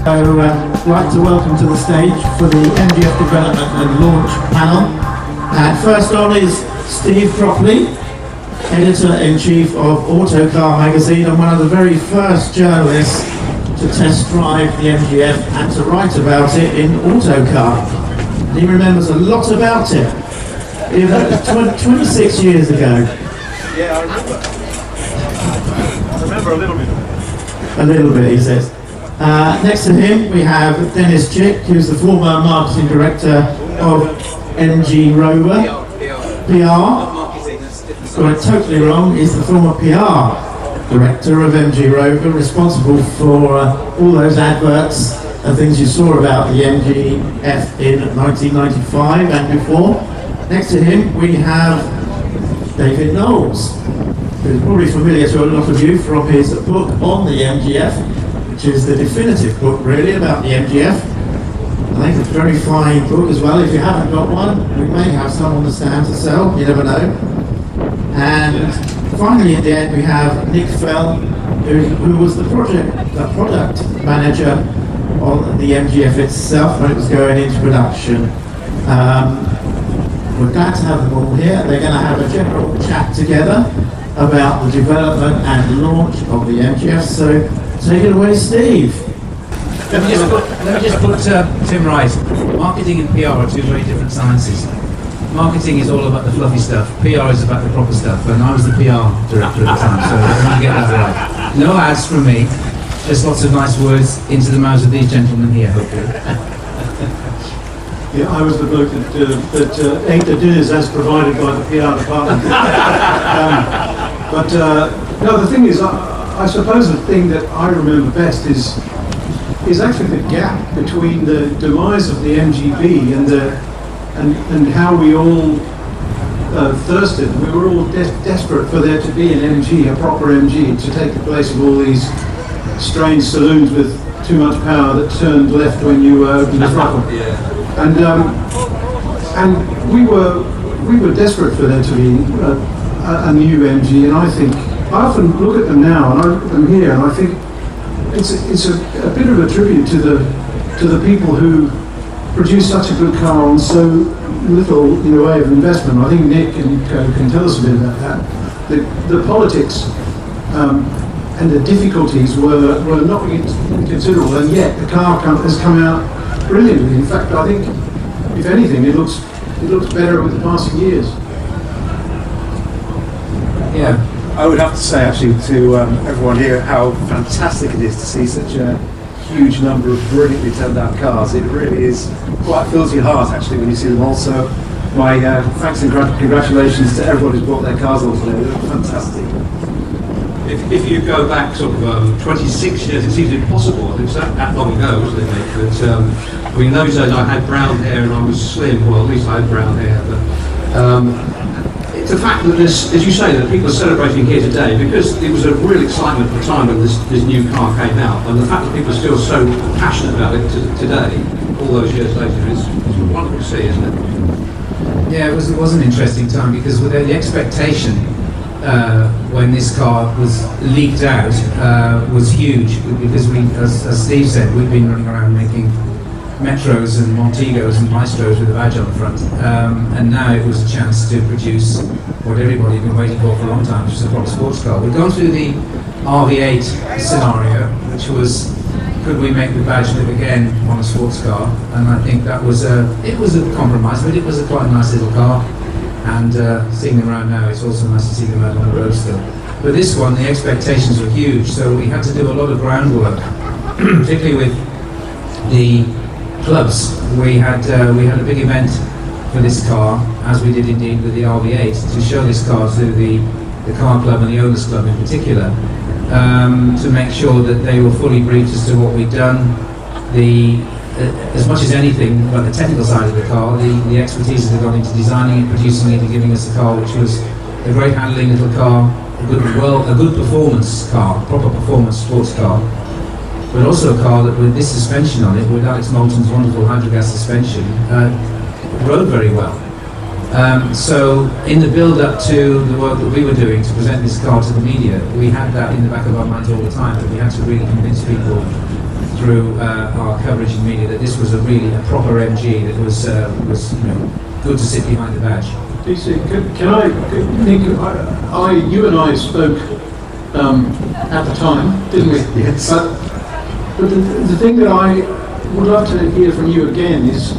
I'd like to welcome to the stage for the MGF Development and Launch Panel. And first on is Steve Cropley, Editor-in-Chief of Autocar magazine and one of the very first journalists to test drive the MGF and to write about it in Autocar. He remembers a lot about it. It was 26 years ago. Yeah, I remember a little bit. A little bit, he says. Next to him we have Denis Chick, who's the former marketing director of MG Rover. PR. Got it totally wrong. He's the former PR director of MG Rover, responsible for all those adverts and things you saw about the MGF in 1995 and before. Next to him we have David Knowles, who's probably familiar to a lot of you from his book on the MGF, which is the definitive book really about the MGF. I think it's a very fine book as well. If you haven't got one, we may have some on the stand to sell, you never know. And finally at the end we have Nick Fell, who was the product manager on the MGF itself when it was going into production. We're glad to have them all here. They're going to have a general chat together about the development and launch of the MGF. So take it away, Steve. Let me just put Tim right. Marketing and PR are two very different sciences. Marketing is all about the fluffy stuff. PR is about the proper stuff. And I was the PR director at the time, so I want to get that right. No ads from me, just lots of nice words into the mouths of these gentlemen here, hopefully. Yeah, I was the bloke that ate the dinners as provided by the PR department. No, the thing is, I suppose the thing that I remember best is actually the gap between the demise of the MGB and how we all thirsted. We were all desperate for there to be an MG, a proper MG, to take the place of all these strange saloons with too much power that turned left when you opened the throttle. Yeah. And we were desperate for there to be a new MG, and I often look at them now, and I look at them here, and I think it's a bit of a tribute to the people who produced such a good car on so little in the way of investment. I think Nick can tell us a bit about that. The politics and the difficulties were not inconsiderable, and yet the car has come out brilliantly. In fact, I think, if anything, it looks better with the passing years. Yeah. I would have to say, actually, to everyone here, how fantastic it is to see such a huge number of brilliantly turned out cars. It really is quite fills your heart, actually, when you see them all. So, my thanks and congratulations to everyone who's brought their cars all today. They're fantastic. If you go back sort of 26 years, it seems impossible. It was that long ago, wasn't it, Nick? But, I mean, in those days I had brown hair and I was slim. Well, at least I had brown hair. But it's the fact that there's, as you say, that people are celebrating here today because it was a real excitement at the time when this new car came out, and the fact that people are still so passionate about it today, all those years later, is wonderful to see, isn't it? Yeah, it was an interesting time because with the expectation when this car was leaked out was huge because we, as Steve said, we've been running around making Metros and Montegos and Maestros with a badge on the front, and now it was a chance to produce what everybody had been waiting for a long time, which was a proper sports car. We've gone through the RV8 scenario, which was, could we make the badge live again on a sports car? And I think that was it was a compromise, but it was quite a nice little car. And seeing them around now, it's also nice to see them out on the road still. But this one, the expectations were huge, so we had to do a lot of groundwork, particularly with the clubs. We had a big event for this car, as we did indeed with the RV8, to show this car to the car club and the owners club in particular, to make sure that they were fully briefed as to what we'd done. As much as anything about the technical side of the car, the expertise that had gone into designing it, producing it, and giving us a car which was a great handling little car, a good performance car, proper performance sports car, but also a car that with this suspension on it, with Alex Moulton's wonderful hydrogas suspension, rode very well. So in the build-up to the work that we were doing to present this car to the media, we had that in the back of our minds all the time, that we had to really convince people through our coverage in media that this was a proper MG that was good to sit behind the badge. DC, can I, Nick, you and I spoke at the time, didn't we? Yes. But the thing that I would love to hear from you again is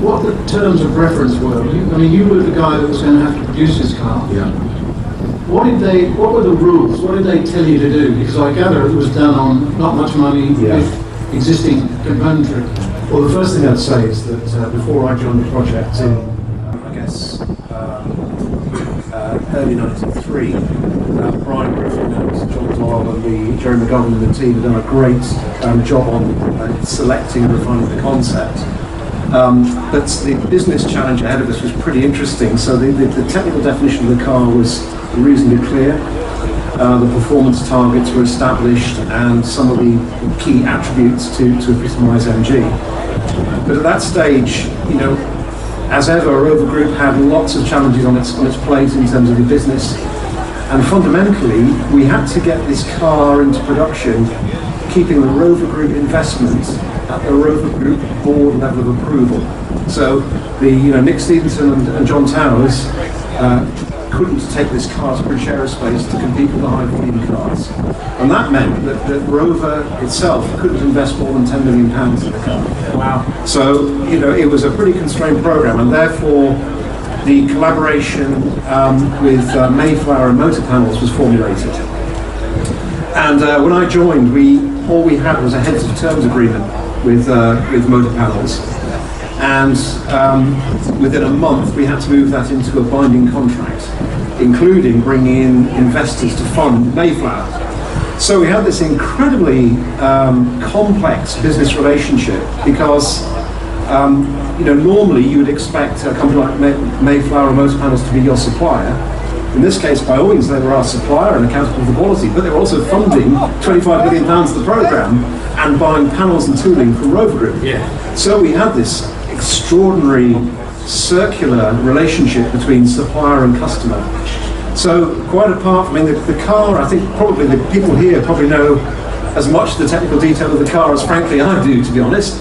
what the terms of reference were. You were the guy that was going to have to produce this car. Yeah. What were the rules? What did they tell you to do? Because I gather it was done on not much money with existing componentry. Well, the first thing I'd say is that before I joined the project in, early '93, Brian Griffin and John Doyle and Jerry McGovern and the team had done a great job on selecting and refining the concept. But the business challenge ahead of us was pretty interesting. So the technical definition of the car was reasonably clear. The performance targets were established and some of the key attributes to epitomise MG. But at that stage, as ever, Rover Group had lots of challenges on its plate in terms of the business. And fundamentally, we had to get this car into production, keeping the Rover Group investment at the Rover Group board level of approval. So Nick Stevenson and John Towers couldn't take this car to British Aerospace to compete with the high volume cars. And that meant that Rover itself couldn't invest more than £10 million in the car. Wow. So, it was a pretty constrained program, and therefore the collaboration with Mayflower and Motor Panels was formulated. And when I joined, all we had was a heads of terms agreement with Motor Panels. And within a month, we had to move that into a binding contract, including bringing in investors to fund Mayflower. So we had this incredibly complex business relationship because, normally you would expect a company like Mayflower or Motor Panels to be your supplier. In this case, by all means, they were our supplier and accountable for quality, but they were also funding £25 million of the program and buying panels and tooling from Rover Group. Yeah. So we had this extraordinary circular relationship between supplier and customer. So quite apart from the car, I think probably the people here probably know as much the technical detail of the car as frankly I do, to be honest.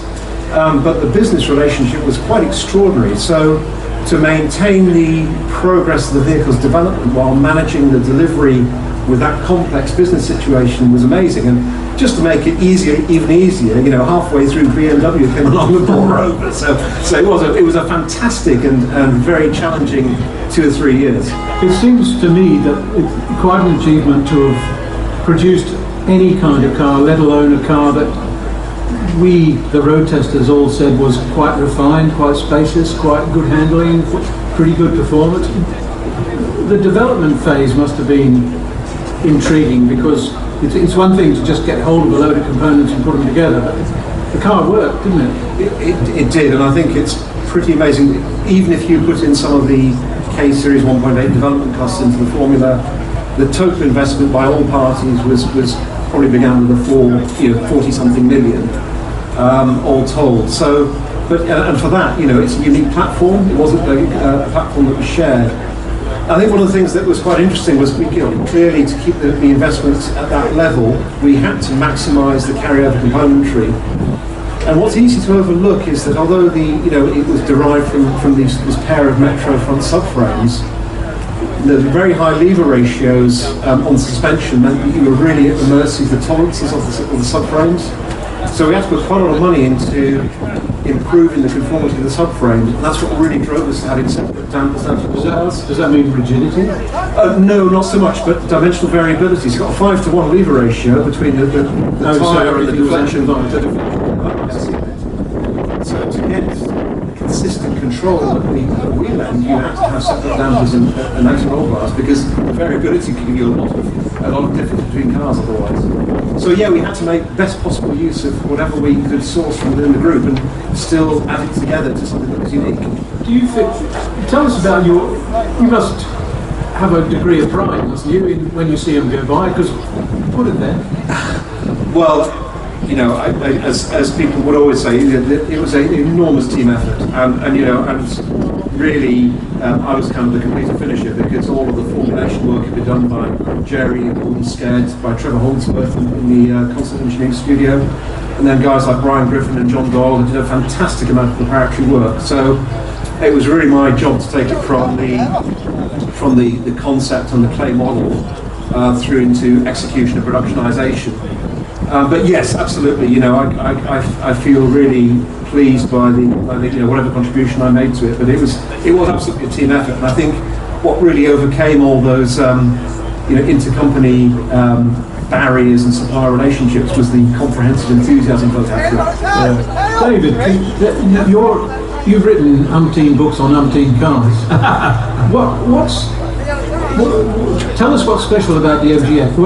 But the business relationship was quite extraordinary. So to maintain the progress of the vehicle's development while managing the delivery with that complex business situation was amazing. And just to make it even easier, halfway through BMW came along and bought Rover. So it was a fantastic and very challenging 2 or 3 years. It seems to me that it's quite an achievement to have produced any kind of car, let alone a car that we, the road testers, all said was quite refined, quite spacious, quite good handling, pretty good performance. The development phase must have been intriguing because it's one thing to just get hold of a load of components and put them together, but the car worked, didn't it? It did, and I think it's pretty amazing. Even if you put in some of the K-Series 1.8 development costs into the formula, the total investment by all parties was probably began with a 40-something million, all told. So, and for that, it's a unique platform. It wasn't a platform that was shared. I think one of the things that was quite interesting was clearly to keep the investments at that level, we had to maximise the carryover componentry. And what's easy to overlook is that although it was derived from this pair of Metro front subframes, the very high lever ratios on suspension meant that you were really at the mercy of the tolerances of the subframes. So we had to put quite a lot of money into improving the conformity of the subframe, and that's what really drove us to having separate dampers. Does that mean rigidity? No, not so much, but dimensional variability. So you've got a 5-to-1 lever ratio between the tyre and the deflection. So to get consistent control at the wheel end, you have to have separate dampers and anti-roll bars because the variability can give you a lot of difference between cars otherwise. So yeah, we had to make best possible use of whatever we could source from within the group and still add it together to something that was unique. Do you think? Tell us about you must have a degree of pride, mustn't you, when you see them go by? Because put it there. Well, as people would always say, it was an enormous team effort, and really, I was kind of the completer finisher because all of the formulation work had been done by Jerry and Gordon Sked, by Trevor Holdsworth in the concert engineering studio. and then guys like Brian Griffin and John Doyle who did a fantastic amount of preparatory work. So it was really my job to take it from the concept and the clay model through into execution and productionization. But yes, absolutely. You know, I feel really pleased by the you know, whatever contribution I made to it. But it was absolutely a team effort, and I think what really overcame all those you know, intercompany barriers and supplier relationships was the comprehensive enthusiasm both had for it. David, you've written umpteen books on umpteen cars. Tell us what's special about the MGF.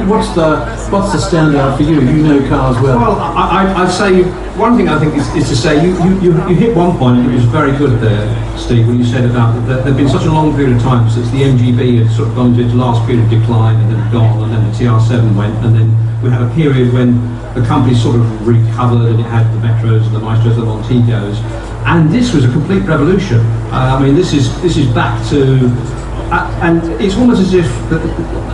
What's the standout for you? You know cars well. Well, I'd say one thing I think is to say you hit one point, and it was very good there, Steve, when you said about that there'd been such a long period of time since the MGB had sort of gone into its last period of decline and then gone, and then the TR7 went, and then we had a period when the company sort of recovered and it had the Metros, the Maestros, the Montegos, and this was a complete revolution. I mean, this is back to. And it's almost as if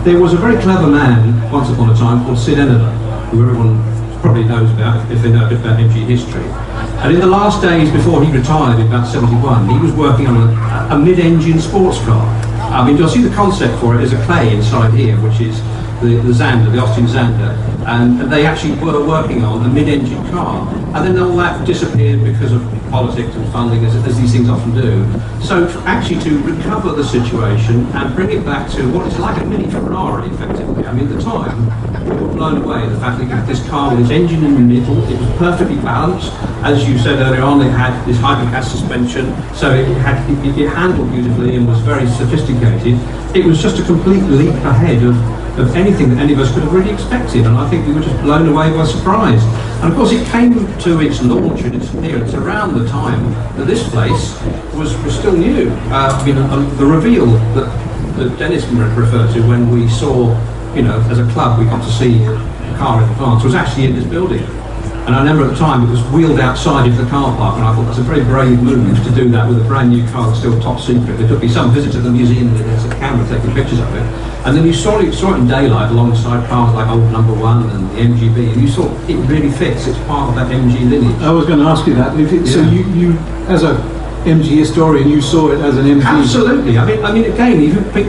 there was a very clever man once upon a time called Sid Enneler, who everyone probably knows about if they know a bit about MG history. And in the last days before he retired in about 71, he was working on a mid-engine sports car. I mean, you'll see the concept for it as a clay inside here, which is the Zander, the Austin Zander, and they actually were working on a mid-engine car. And then all that disappeared because of politics and funding, as these things often do. So actually to recover the situation and bring it back to what is like a mini Ferrari, effectively. I mean, at the time, we were blown away the fact that you had this car with its engine in the middle. It was perfectly balanced. As you said earlier on, it had this hypercast suspension, so it handled beautifully and was very sophisticated. It was just a complete leap ahead of anything that any of us could have really expected, and I think we were just blown away by surprise. And of course it came to its launch and its appearance around the time that this place was still new. I mean, the reveal that Denis referred to when we saw, you know, as a club we got to see the car in advance was actually in this building. And I remember at the time it was wheeled outside of the car park, and I thought that's a very brave move to do that with a brand new car that's still top secret. There could be some visitor to the museum and there's a camera taking pictures of it. And then you saw it in daylight alongside cars like old Number One and the MGB, and you saw it really fits. It's part of that MG lineage. I was going to ask you that. So you, as a MG historian, you saw it as an MG. Absolutely. I mean, again,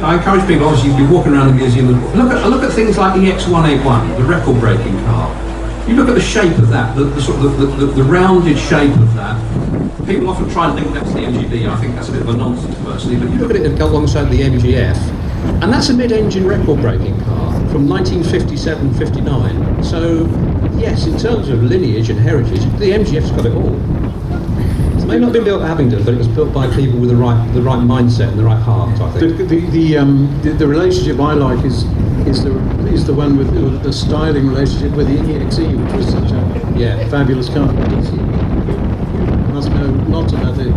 I encourage people. Obviously, you'd be walking around the museum and look at things like the EX181, the record-breaking car. You look at the shape of that, the sort of the rounded shape of that. People often try and link that to the MGB. I think that's a bit of a nonsense, personally. But you look at it alongside the MGF, and that's a mid-engine record-breaking car from 1957-59. So, yes, in terms of lineage and heritage, the MGF's got it all. It may not have been built at Abingdon, but it was built by people with the right mindset and the right heart, I think. The relationship I like is the one with the styling relationship with the EXE, which was such a fabulous car. You must know lots about the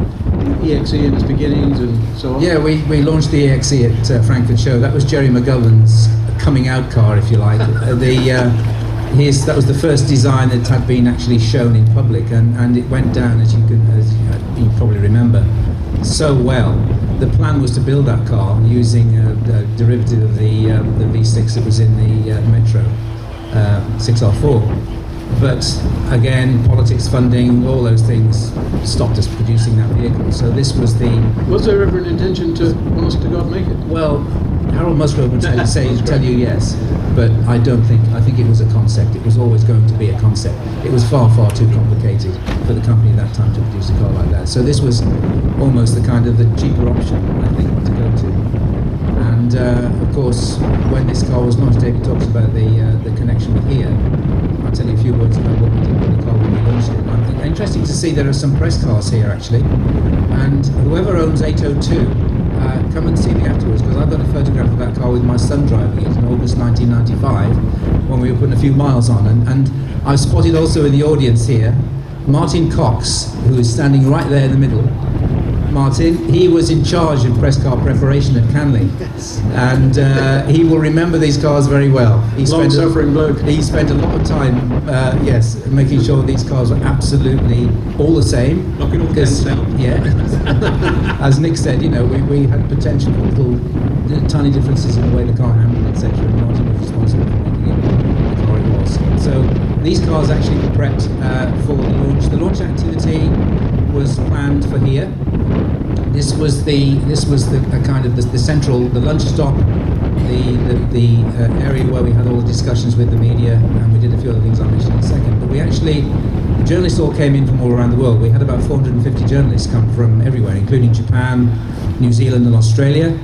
EXE and its beginnings and so on. Yeah, we launched the EXE at Frankfurt Show. That was Jerry McGovern's coming out car, if you like. That was the first design that had been actually shown in public, and it went down, as you probably remember, so well. The plan was to build that car using a derivative of the V6 that was in the Metro 6R4. But again, politics, funding, all those things stopped us producing that vehicle. So this was the... Was there ever an intention to, honest to God, make it? Well, Harold Musgrove would tell you yes, but I don't think. I think it was a concept. It was always going to be a concept. It was far, far too complicated for the company at that time to produce a car like that. So this was almost the kind of the cheaper option, I think, to go to. And of course, when this car was launched, David talks about the connection with here. I'll tell you a few words about what we did with the car when we launched it. Interesting to see there are some press cars here actually, and whoever owns 802, come and see me afterwards, because I've got a photograph of that car with my son driving it in August 1995 when we were putting a few miles on, and I've spotted also in the audience here Martin Cox, who is standing right there in the middle. Martin, he was in charge of press car preparation at Canley, and he will remember these cars very well. Long-suffering bloke. He spent a lot of time, making sure these cars were absolutely all the same. Knocking all dents out. Yeah. As Nick said, you know, we had potential for little tiny differences in the way the car handled, etc. And Martin was responsible for making it the car it was. So these cars actually were prepped for the launch. The launch activity was planned for here. This was the kind of the central, the lunch stop, the area where we had all the discussions with the media, and we did a few other things I'll mention in a second. But we actually, the journalists all came in from all around the world. We had about 450 journalists come from everywhere, including Japan, New Zealand and Australia.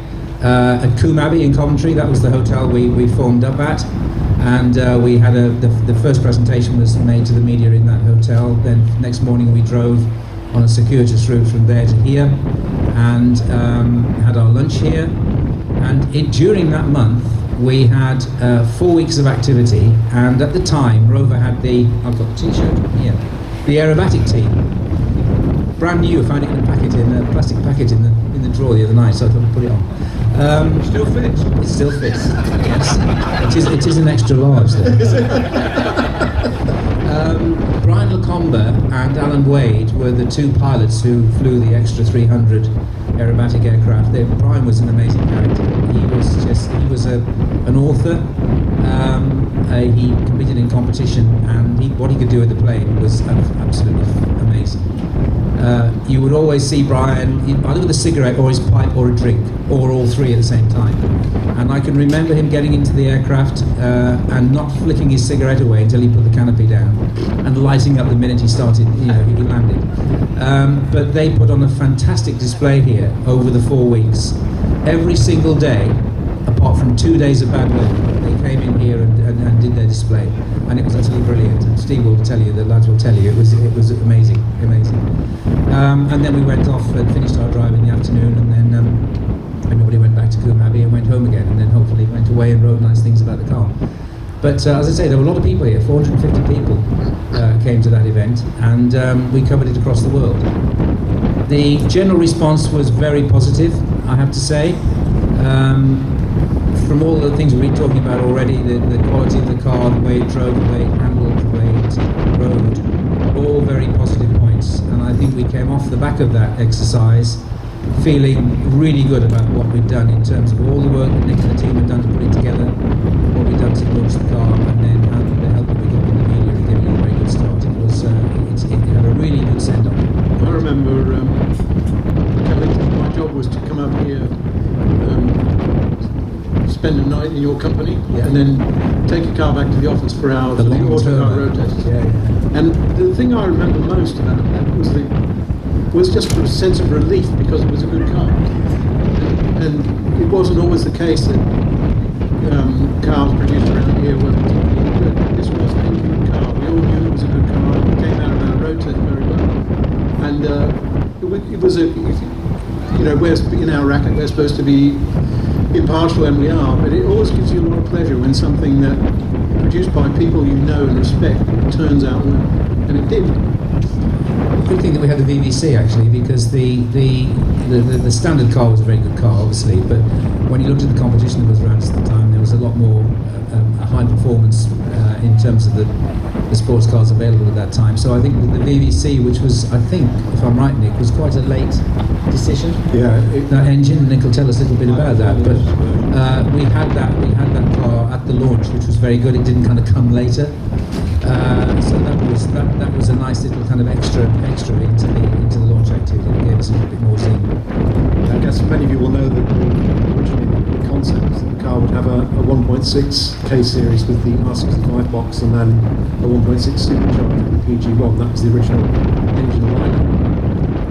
At Coombe Abbey in Coventry, that was the hotel we formed up at. And we had the first presentation was made to the media in that hotel. Then next morning we drove on a circuitous route from there to here, and had our lunch here. And during that month, we had 4 weeks of activity. And at the time, Rover had I've got the T-shirt here, the aerobatic team, brand new. I found it in a packet, in a plastic packet in the drawer the other night, so I thought I'd put it on. Still fits. It still fits. Yes, it is an extra large there. Brian Lacombe and Alan Wade were the two pilots who flew the extra 300 aerobatic aircraft. Brian was an amazing character. He was an author. He competed in competition, and what he could do with the plane was absolutely amazing. You would always see Brian either with a cigarette or his pipe or a drink, or all three at the same time. And I can remember him getting into the aircraft and not flicking his cigarette away until he put the canopy down, and lighting up the minute he started, he landed. But they put on a fantastic display here over the 4 weeks. Every single day, apart from 2 days of bad weather, they came in here and did their display, and it was absolutely brilliant. And Steve will tell you, the lads will tell you, it was amazing. And then we went off and finished our drive in the afternoon, and then everybody went back to Coombe Abbey and went home again, and then hopefully went away and wrote nice things about the car. But as I say, there were a lot of people here. 450 people came to that event, and we covered it across the world. The general response was very positive, I have to say. From all the things we've been talking about already, the quality of the car, the way it drove, the way it handled, the way it rode, all very positive points. And I think we came off the back of that exercise feeling really good about what we'd done in terms of all the work that Nick and the team had done to put it together, what we'd done to launch the car, and then how the help that we got from the media and giving it a very good start. It had a really good send-off. I remember my job was to come up here, spend a night in your company, and then take a car back to the office for hours for the autocar road tests. And the thing I remember most about that was just a sense of relief, because it was a good car. And it wasn't always the case that cars produced around here were particularly good. This was a good car. We all knew it was a good car. It came out of our road test very well. And it was we're in our racket, we're supposed to be impartial, and we are, but it always gives you a lot of pleasure when something that produced by people you know and respect turns out well, and it did. Good thing that we had the VVC actually, because the standard car was a very good car, obviously, but when you looked at the competition that was around at the time, there was a lot more high performance in terms of the sports cars available at that time. So I think the VVC, which was, I think, if I'm right, Nick, was quite a late decision. Yeah. That engine, Nick will tell us a little bit about that. But we had that car at the launch, which was very good. It didn't kind of come later. So that was a nice little kind of extra into the launch activity. It gave us a little bit more steam. I guess many of you will know that originally the concept was that the car would have a 1.6 K series with the R65 box, and then a 1.6 supercharged with the PG1. That was the original engine lineup.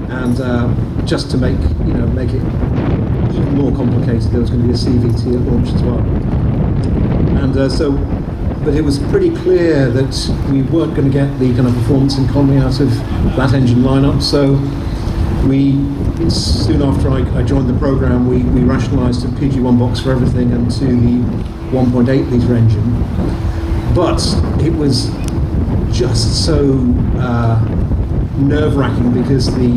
And just to make it even more complicated, there was going to be a CVT at launch as well. And but it was pretty clear that we weren't going to get the kind of performance and economy out of that engine lineup. So soon after I joined the program, we rationalised a PG1 box for everything and to the 1.8 litre engine. But it was just so nerve-wracking, because the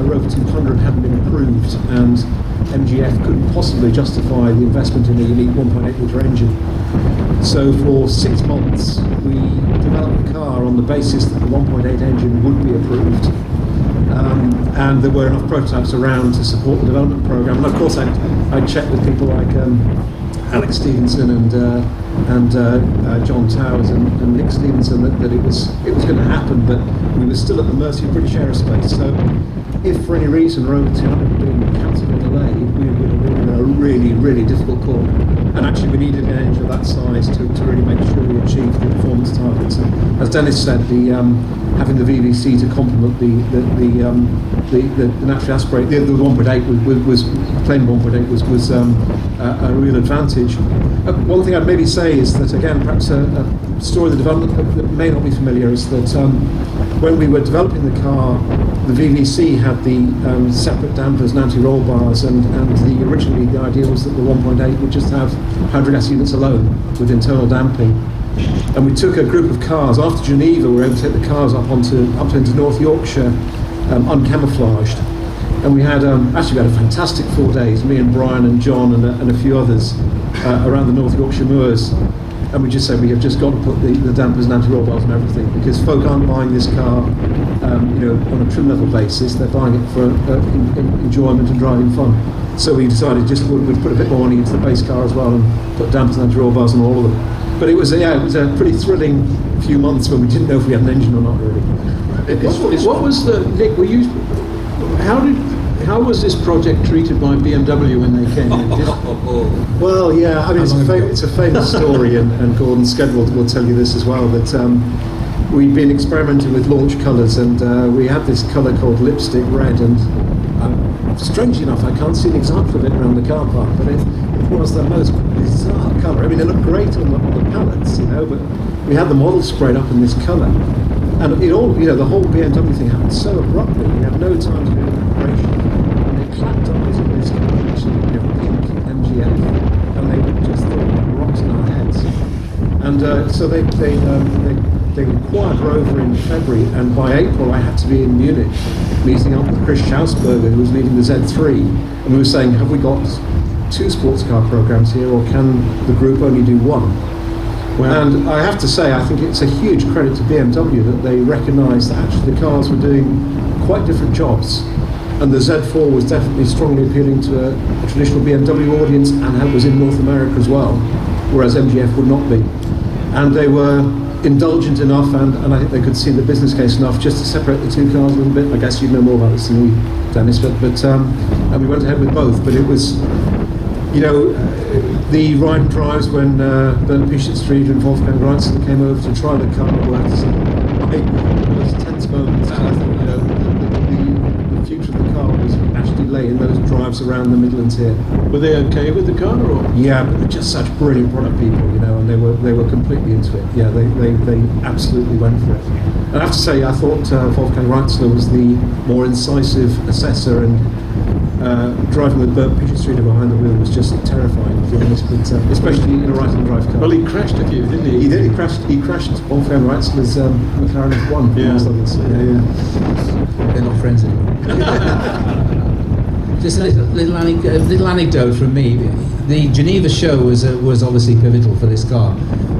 Rover 200 hadn't been approved, and MGF couldn't possibly justify the investment in a unique 1.8 litre engine. So for 6 months we developed the car on the basis that the 1.8 engine would be approved, and there were enough prototypes around to support the development program. And of course I checked with people like Alex Stevenson and John Towers and Nick Stevenson that it was going to happen, but we were still at the mercy of British Aerospace. So if for any reason Rover 200 had been cancelled or delayed, we would have been in a really, really difficult call. And actually we needed an engine of that size to really make sure we achieved the performance targets. And as Denis said, having the VVC to complement the naturally aspirated, the 1.8 was plain 1.8 was a real advantage. One thing I'd maybe say is that, again, perhaps a story of the development that may not be familiar is that when we were developing the car, the VVC had the separate dampers and anti-roll bars, and originally the idea was that the 1.8 would just have hydrogen gas units alone with internal damping. And we took a group of cars after Geneva. We were able to take the cars up into North Yorkshire, uncamouflaged, and we had actually we had a fantastic 4 days. Me and Brian and John and a few others around the North Yorkshire moors, and we just said we have just got to put the dampers and anti-roll bars and everything, because folk aren't buying this car, on a trim level basis. They're buying it for enjoyment and driving fun. So we decided we'd put a bit more money into the base car as well and put dampers and anti-roll bars on all of them. But it was a pretty thrilling few months when we didn't know if we had an engine or not really. What was the Nick? How was this project treated by BMW when they came in? Well, yeah, I mean it's a famous story, and Gordon Sked will tell you this as well. That we'd been experimenting with launch colours, and we had this colour called lipstick red, and strangely enough, I can't see an example of it around the car park, but it was the most bizarre colour. I mean, it looked great on the pallets, but we had the model sprayed up in this colour, and it all, the whole BMW thing happened so abruptly. We had no time to do preparation, and they clapped on this colour, actually, pink MGF, and they just thought like rocks in our heads. And so they acquired Rover in February, and by April I had to be in Munich meeting up with Chris Schausberger, who was leading the Z3, and we were saying, have we got 2 sports car programs here, or can the group only do 1? And I have to say, I think it's a huge credit to BMW that they recognised that actually the cars were doing quite different jobs, and the Z4 was definitely strongly appealing to a traditional BMW audience, and it was in North America as well, whereas MGF would not be. And they were indulgent enough, and I think they could see the business case enough just to separate the 2 cars a little bit. I guess you'd know more about this than me, Denis, but and we went ahead with both. But it was, the ride and drives when Bernd Pischetsrieder and Wolfgang Reitzler came over to try the car was those tense moments. And I think the future of the car was actually lay in those drives around the Midlands here. Were they okay with the car, or? Yeah, but they're just such brilliant product people, and they were completely into it. Yeah, they absolutely went for it. And I have to say, I thought Wolfgang Reitzler was the more incisive assessor, and driving with Bernd Pischetsrieder behind the wheel was just terrifying, to be honest, but especially in a right-hand drive car. Well, he crashed a few, didn't he? He did. He crashed Wolfgang Reitzler's McLaren F1. Yeah. They're not friends anymore. Just a little anecdote from me. The Geneva show was obviously pivotal for this car.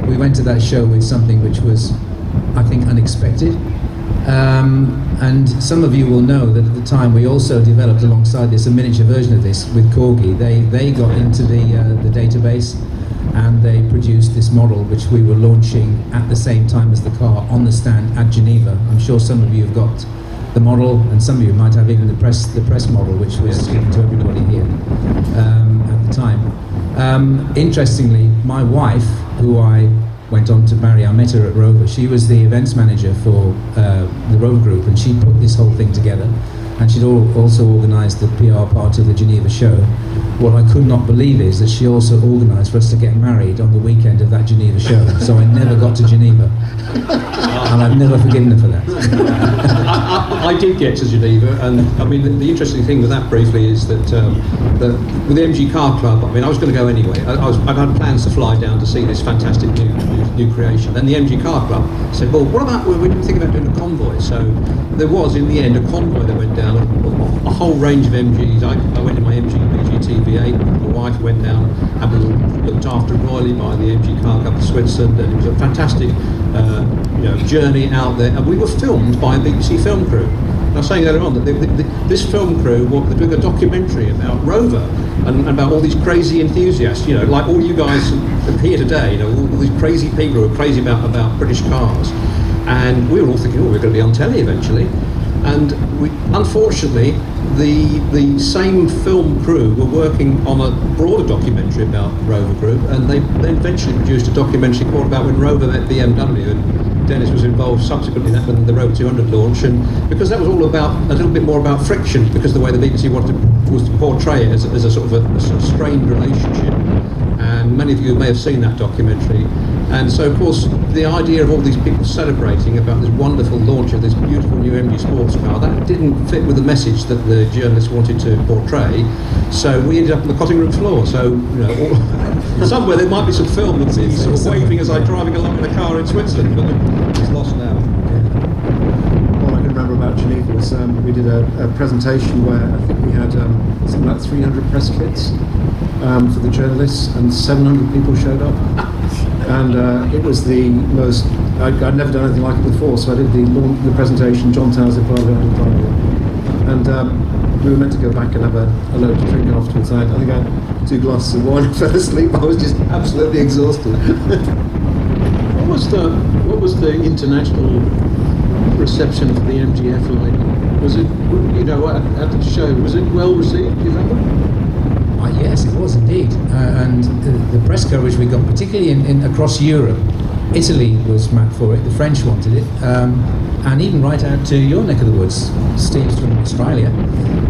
We went to that show with something which was, I think, unexpected. And some of you will know that at the time we also developed alongside this a miniature version of this with Corgi. They got into the database, and they produced this model which we were launching at the same time as the car on the stand at Geneva. I'm sure some of you have got the model, and some of you might have even the press model, which was given to everybody here at the time. Interestingly, my wife, who I went on to marry, I met her at Rover. She was the events manager for the Rover Group, and she put this whole thing together. And she'd also organised the PR part of the Geneva show. What I could not believe is that she also organised for us to get married on the weekend of that Geneva show. So I never got to Geneva, and I've never forgiven her for that. I did get to Geneva, and I mean the interesting thing with that briefly is that with the MG Car Club, I mean I was going to go anyway. I'd had plans to fly down to see this fantastic new creation. Then the MG Car Club said, well, what about, we're thinking about doing a convoy. So there was in the end a convoy that went down, a whole range of MGs. I went in my MG BG-TV8, my wife went down and we were looked after royally by the MG Car Club of Switzerland, and it was a fantastic journey out there, and we were filmed by a BBC film crew. I was saying earlier on that this film crew were doing a documentary about Rover and about all these crazy enthusiasts, you know, like all you guys here today, you know, all these crazy people who are crazy about British cars. And we were all thinking, oh, we're going to be on telly eventually. And unfortunately, the same film crew were working on a broader documentary about Rover Group, and they eventually produced a documentary called about when Rover met BMW, and Denis was involved subsequently in that when the Rover 200 launch, and because that was all about a little bit more about friction, because the way the BBC was to portray it as a sort of a strained relationship. And many of you may have seen that documentary. And so, of course, the idea of all these people celebrating about this wonderful launch of this beautiful new MG sports car, that didn't fit with the message that the journalists wanted to portray. So we ended up on the cutting room floor. So, you know, somewhere there might be some film of me sort of waving as I'm driving along in a car in Switzerland, but it's lost now. All I can remember about Geneva was we did a presentation where I think we had something like 300 press kits for the journalists, and 700 people showed up. And it was the most, I'd never done anything like it before, so I did the presentation, John Towers in private and we were meant to go back and have a load to drink afterwards. I think I had 2 glasses of wine and fell asleep. I was just absolutely exhausted. What was the international reception for the MGF like? Was it, you know, at the show, was it well received, do you remember? Yes, it was indeed, and the press coverage we got, particularly in across Europe. Italy was mad for it, the French wanted it, and even right out to your neck of the woods. Steve's from Australia.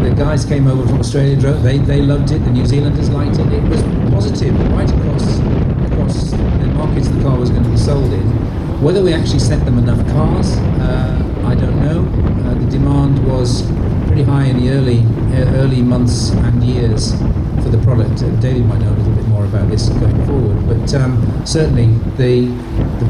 The guys came over from Australia, they loved it, the New Zealanders liked it. It was positive right across the markets the car was going to be sold in. Whether we actually sent them enough cars, I don't know. The demand was pretty high in the early months and years for the product. David might know a little bit more about this going forward, but certainly the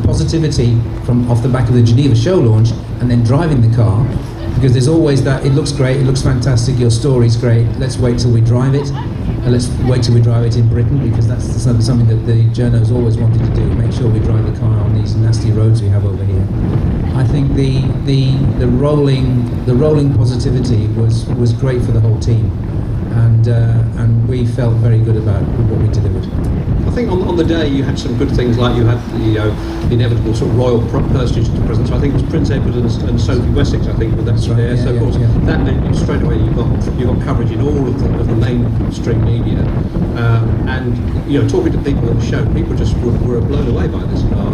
positivity from off the back of the Geneva show launch and then driving the car, because there's always that, it looks great, it looks fantastic, your story's great, let's wait till we drive it, and let's wait till we drive it in Britain, because that's something that the journos always wanted to do, make sure we drive the car on these nasty roads we have over here. I think the rolling positivity was great for the whole team. And we felt very good about what we delivered. I think on the day you had some good things, like you had the inevitable sort of royal personages to present. So I think it was Prince Edward and Sophie Wessex, I think, with that there. So of course that meant straight away you got coverage in all of the mainstream media. And you know, talking to people at the show, people just were blown away by this car.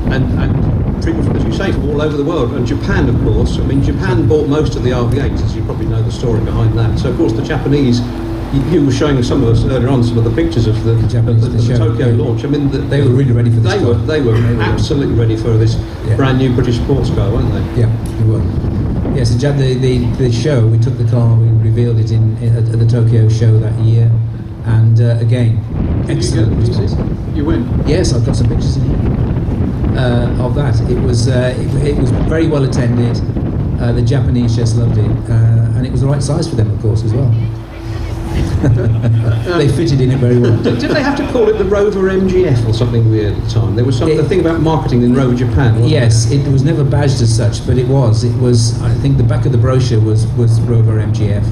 And people, as you say, from all over the world, and Japan, of course. I mean, Japan bought most of the RV8s, as you probably know the story behind that. So of course the Japanese. You were showing some of us earlier on some of the pictures of the Tokyo launch. I mean, they were really ready for this. They were absolutely ready for this brand new British sports car, weren't they? Yeah, they were. Yes, the show, we took the car, we revealed it at the Tokyo show that year, and again, excellent response. You win? Yes, I've got some pictures in here of that. It was very well attended. The Japanese just loved it, and it was the right size for them, of course, as well. They fitted in it very well. Did they have to call it the Rover MGF or something weird at the time? There was a thing about marketing in Rover Japan, wasn't yes, it was never badged as such, but it was. I think the back of the brochure was Rover MGF,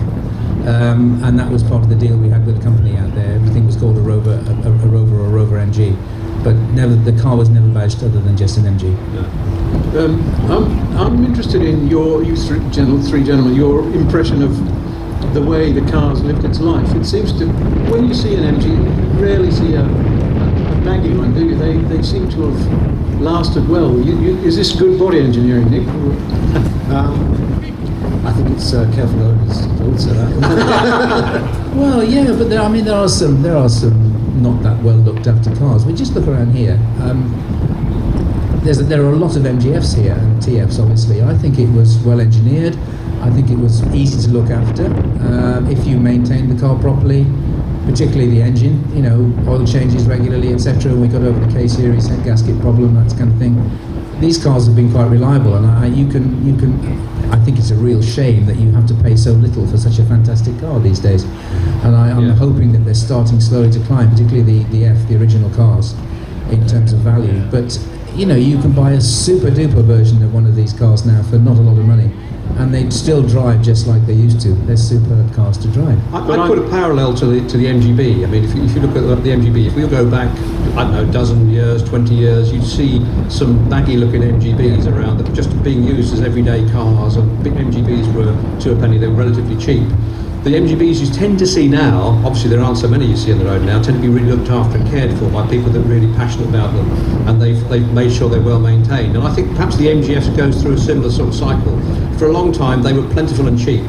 and that was part of the deal we had with the company out there. Everything was called a Rover or a Rover MG, but the car was never badged other than just an MG. No. I'm interested in you three gentlemen, your impression of the way the car's lived its life. It seems to, when you see an MG, you rarely see a baggy one, do you? They seem to have lasted well. Is this good body engineering, Nick? I think it's careful owners. I would say that. Well, yeah, but there are some not that well looked after cars. We just look around here. There are a lot of MGFs here and TFs, obviously. I think it was well engineered. I think it was easy to look after if you maintained the car properly, particularly the engine, you know, oil changes regularly, etc. And we got over the K-series head gasket problem, that kind of thing. These cars have been quite reliable, and I think it's a real shame that you have to pay so little for such a fantastic car these days. And I'm hoping that they're starting slowly to climb, particularly the original cars, in terms of value. But you know, you can buy a super duper version of one of these cars now for not a lot of money. and they still drive just like they used to. They're superb cars to drive. I'd put a parallel to the MGB. I mean, if you look at the MGB, if we go back, I don't know, a dozen years, 20 years, you'd see some baggy-looking MGBs around that were just being used as everyday cars, and big MGBs were to a penny. They were relatively cheap. The MGBs you tend to see now, obviously there aren't so many you see on the road now, tend to be really looked after and cared for by people that are really passionate about them, and they've made sure they're well maintained. And I think perhaps the MGF goes through a similar sort of cycle. For a long time they were plentiful and cheap,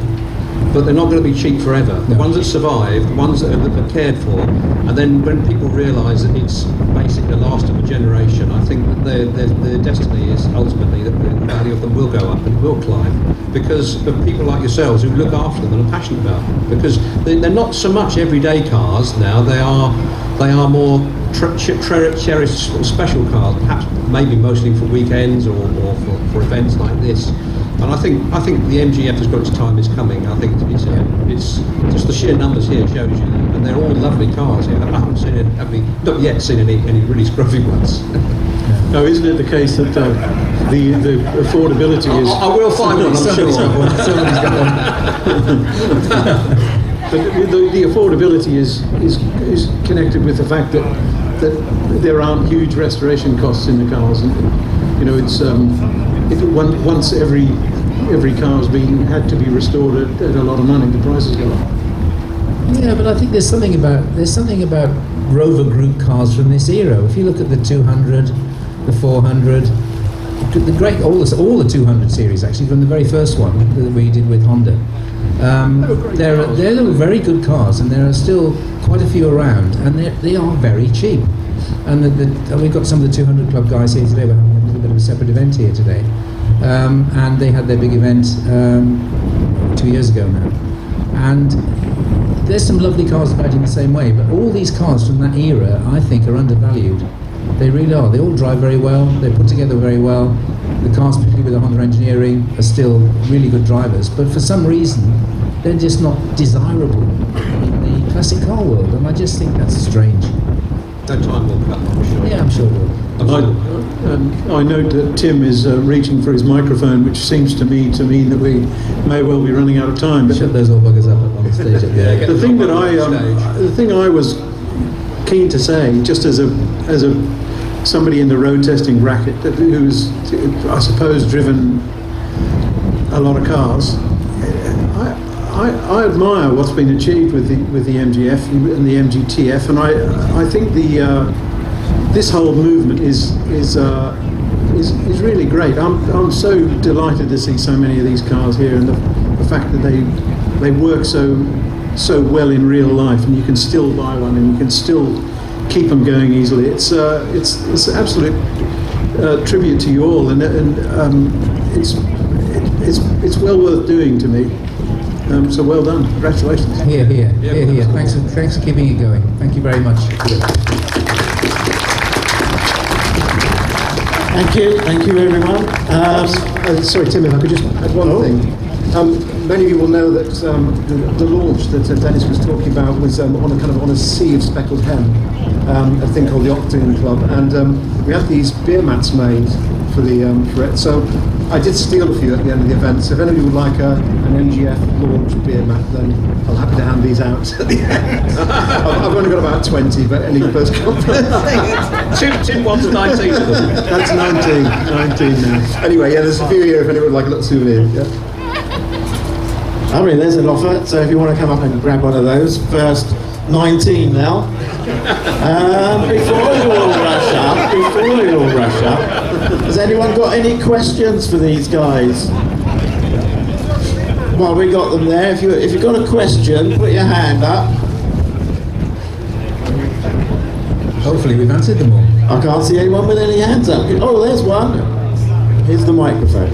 but they're not going to be cheap forever. The ones that survive, the ones that are cared for, and then when people realise that it's basically the last of a generation, I think that their destiny is ultimately that the value of them will go up and will climb, because of people like yourselves who look after them and are passionate about them. Because they're not so much everyday cars now, they are more cherished sort of special cars, perhaps maybe mostly for weekends or for events like this. And I think the MGF has got its time is coming. I think it's just the sheer numbers here shows you, and they're all lovely cars here. I haven't not yet seen any really scruffy ones. Now, isn't it the case that the affordability is... I will find one, I'm sure. Somebody's got one. But the affordability is connected with the fact that there aren't huge restoration costs in the cars, and you know once every car's had to be restored at a lot of money, the prices go up. Yeah, but I think there's something about Rover Group cars from this era. If you look at the 200, the 400, all the 200 series actually, from the very first one that we did with Honda. They're very good cars, and there are still quite a few around, and they are very cheap. And we've got some of the 200 Club guys here today. We're having a little bit of a separate event here today, and they had their big event 2 years ago now. And there's some lovely cars about in the same way, but all these cars from that era, I think, are undervalued. They really are. They all drive very well. They're put together very well. The cars, particularly with the Honda engineering, are still really good drivers, but for some reason, they're just not desirable in the classic car world, and I just think that's strange. No time will come, I'm sure. Yeah, I'm sure it will. I note that Tim is reaching for his microphone, which seems to me to mean that we may well be running out of time. But Shut those old buggers up on the stage. Yeah, the thing I was keen to say, just as somebody in the road testing bracket who's, I suppose, driven a lot of cars, I admire what's been achieved with the MGF and the MGTF, and I think this whole movement is really great. I'm so delighted to see so many of these cars here, and the fact that they work so well in real life, and you can still buy one and you can still keep them going easily. It's an absolute tribute to you all, and it's well worth doing to me. So well done, congratulations. Here. Thanks for keeping it going. Thank you very much. Thank you everyone. Sorry, Tim, if I could just add one thing. Many of you will know that the launch that Denis was talking about was on a sea of speckled hem, a thing called the Octagon Club, and we had these beer mats made for it. So I did steal a few at the end of the event. So if anybody would like an MGF launch beer mat, then I'm happy to hand these out at the end. I've only got about 20, but any first compliment. Tim wants 19 of them. That's 19 now. Anyway, yeah, there's a few here if anyone would like a little souvenir. Yeah. I mean, there's an offer, so if you want to come up and grab one of those, first 19 now. Before you all rush up, has anyone got any questions for these guys? Well, we got them there. If you've got a question, put your hand up. Hopefully we've answered them all. I can't see anyone with any hands up. Oh, there's one. Here's the microphone.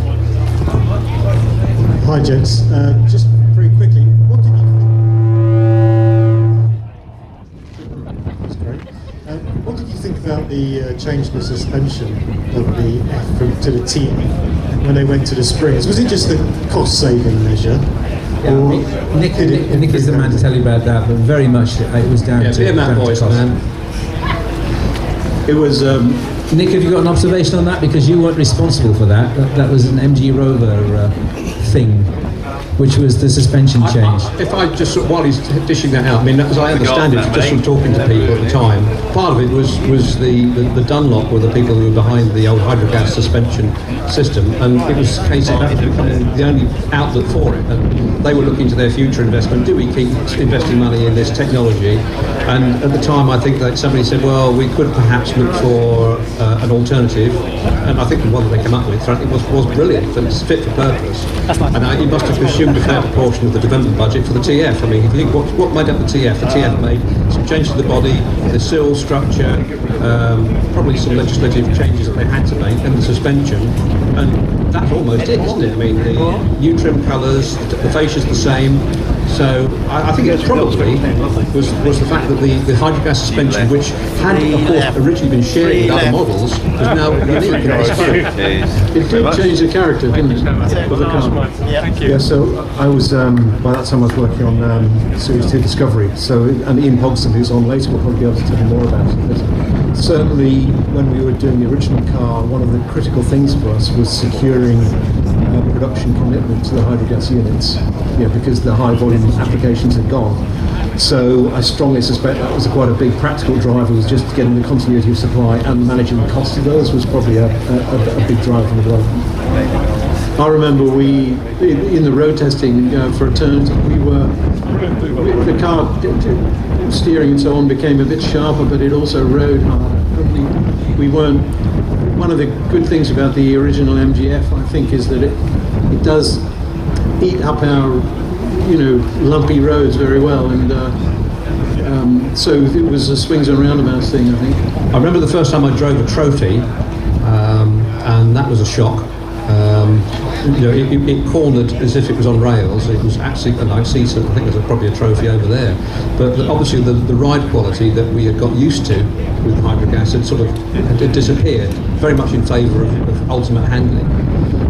Hi, gents. Just very quickly, what did you think? That's great. What did you think about the change in the suspension of the F to the T when they went to the springs? Was it just the cost-saving measure? Nick is the man to tell you about that, but very much it was down to beer mat boys, cost. man. It was. Nick, have you got an observation on that? Because you weren't responsible for that. That was an MG Rover thing, which was the suspension change. If I just, while he's dishing that out, I mean, as I understand it, just from talking to people at the time, part of it was the Dunlop were the people who were behind the old hydrogas suspension system, and it was a case of that becoming the only outlet for it. And they were looking to their future investment. Do we keep investing money in this technology? And at the time, I think that somebody said, well, we could perhaps look for an alternative. And I think the one that they came up with, frankly, was brilliant and it's fit for purpose. And he must have consumed a fair proportion of the development budget for the TF. I mean, if you think what made up the TF? The TF made some changes to the body, the sill structure, probably some legislative changes that they had to make, and the suspension. And that's almost it, isn't it? I mean, the new trim colours, the fascia's the same. So I think it probably was the fact that the hydrogas suspension, which had, of course, originally been shared with other models, was now unique in this car. It did change the character, didn't it, of the car? Yeah, so I was, by that time I was working on Series 2 Discovery, so, and Ian Pogson, who's on later, will probably be able to tell you more about it. But certainly, when we were doing the original car, one of the critical things for us was securing production commitment to the hydrogas units, because the high volume applications had gone. So I strongly suspect that was quite a big practical driver, was just getting the continuity of supply and managing the cost of those was probably a big driver from the development. I remember we, in the road testing for a turn, the car steering and so on became a bit sharper, but it also rode harder. We weren't. One of the good things about the original MGF, I think, is that it does eat up our, lumpy roads very well, and so it was a swings and roundabouts thing, I think. I remember the first time I drove a Trophy, and that was a shock. It cornered as if it was on rails. It was actually, and I see some, I think there's probably a Trophy over there. But obviously the ride quality that we had got used to with hydrogas had sort of had disappeared, very much in favour of ultimate handling.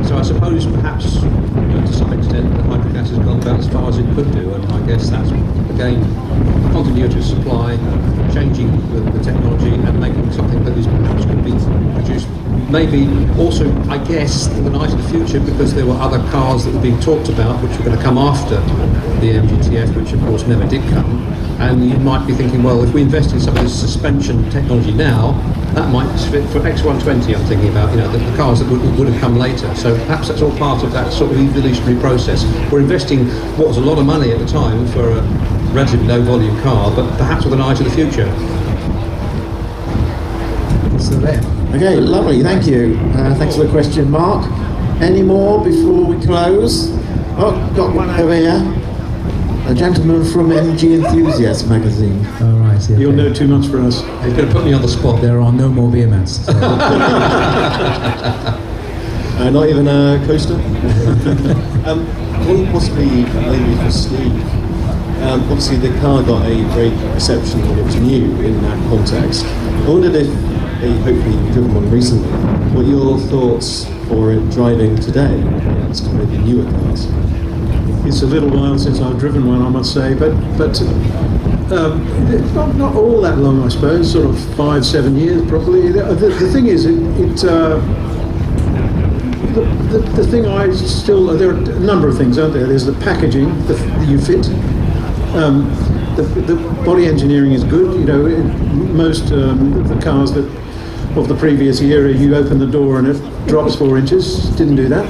So I suppose perhaps to some extent the hydrogas has gone about as far as it could do, and I guess that's, again, continuity of supply, changing the technology and making something that is perhaps going to be produced maybe also, I guess, with an eye to the future, because there were other cars that were being talked about which were going to come after the MGTF, which of course never did come. And you might be thinking, well, if we invest in some of this suspension technology now, that might fit for X120, I'm thinking about, the cars that would have come later. So perhaps that's all part of that sort of evolutionary process. We're investing what was a lot of money at the time for a relatively low volume car, but perhaps with an eye to the future. So there. Okay, lovely, thank you. Thanks for the question, Mark. Any more before we close? Oh, got one over here. A gentleman from MG Enthusiast magazine. All right, yeah, You'll know too much for us. He's going to put me on the spot. There are no more beer mats. So. Not even a coaster? Well, possibly maybe for Steve. Obviously the car got a great reception when it was new in that context. I wondered if, hopefully you've driven one recently, what your thoughts for it driving today against maybe newer cars? It's a little while since I've driven one, I must say, but not all that long, I suppose, sort of 5-7 years probably. The thing is, the thing I still, there are a number of things, aren't there? There's the packaging, you fit. The body engineering is good. Most of the cars of the previous era, you open the door and it drops 4 inches. Didn't do that.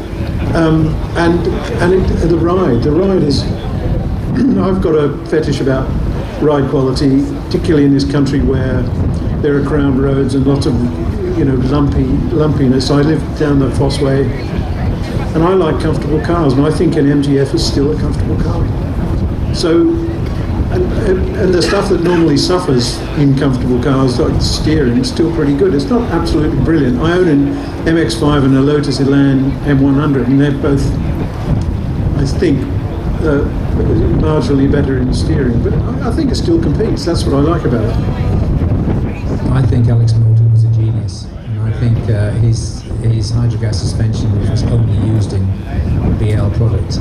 The ride is. I've got a fetish about ride quality, particularly in this country where there are crowned roads and lots of lumpiness. I live down the Fossway, and I like comfortable cars, and I think an MGF is still a comfortable car. So. And the stuff that normally suffers in comfortable cars, like steering, is still pretty good. It's not absolutely brilliant. I own an MX-5 and a Lotus Elan M100, and they're both, I think, marginally better in steering. But I think it still competes. That's what I like about it. I think Alex Moulton was a genius, and I think his hydrogas suspension, which was only used in BL product,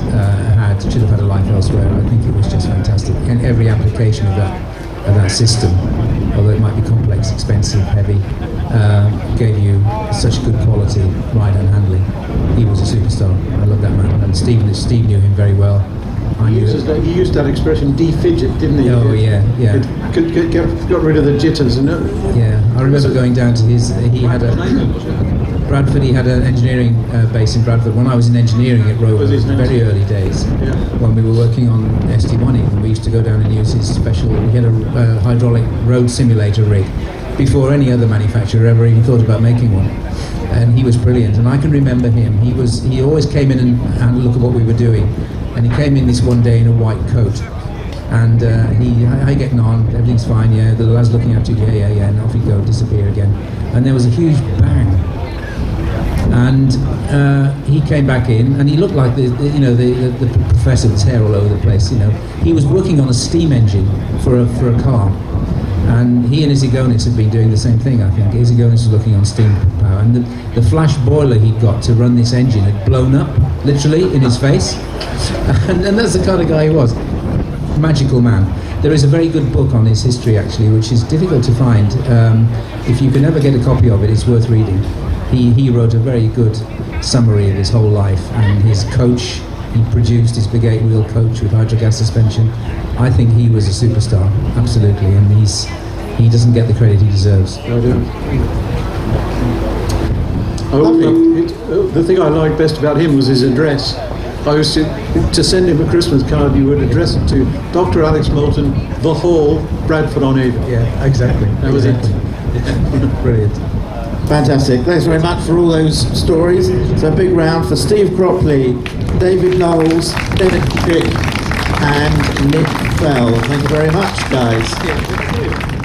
should have had a life elsewhere. I think it was just fantastic, and every application of that system, although it might be complex, expensive, heavy, gave you such good quality ride and handling. He was a superstar. I love that man. And Steve knew him very well. I knew He used that expression, de-fidget, didn't he? Oh yeah, yeah. Got rid of the jitters, and Yeah, I remember going down to his. He had a Bradford. He had an engineering base in Bradford. When I was in engineering at Rover, Was his name? very early days, when we were working on ST1, even we used to go down and use his special. He had a hydraulic road simulator rig before any other manufacturer ever even thought about making one. And he was brilliant. And I can remember him. He always came in and had a look at what we were doing. And he came in this one day in a white coat. And how you getting on? Everything's fine, yeah. The lad's looking at you, yeah. And off he'd go, disappear again. And there was a huge bang. And he came back in, and he looked like the professor with his hair all over the place. He was working on a steam engine for a car, and he and Isigonis had been doing the same thing. I think Isigonis was looking on steam power, and the flash boiler he'd got to run this engine had blown up, literally in his face. And that's the kind of guy he was. Magical man. There is a very good book on his history, actually, which is difficult to find. If you can ever get a copy of it, it's worth reading. He wrote a very good summary of his whole life, and his coach, he produced his big 8-wheel coach with hydrogas suspension. I think he was a superstar, absolutely, and he doesn't get the credit he deserves. The thing I liked best about him was his address. I used to send him a Christmas card. You would address it to Dr. Alex Moulton, The Hall, Bradford-on-Avon. Yeah, exactly. That was it. Brilliant. Fantastic. Thanks very much for all those stories. So a big round for Steve Cropley, David Knowles, Denis Chick, and Nick Fell. Thank you very much, guys.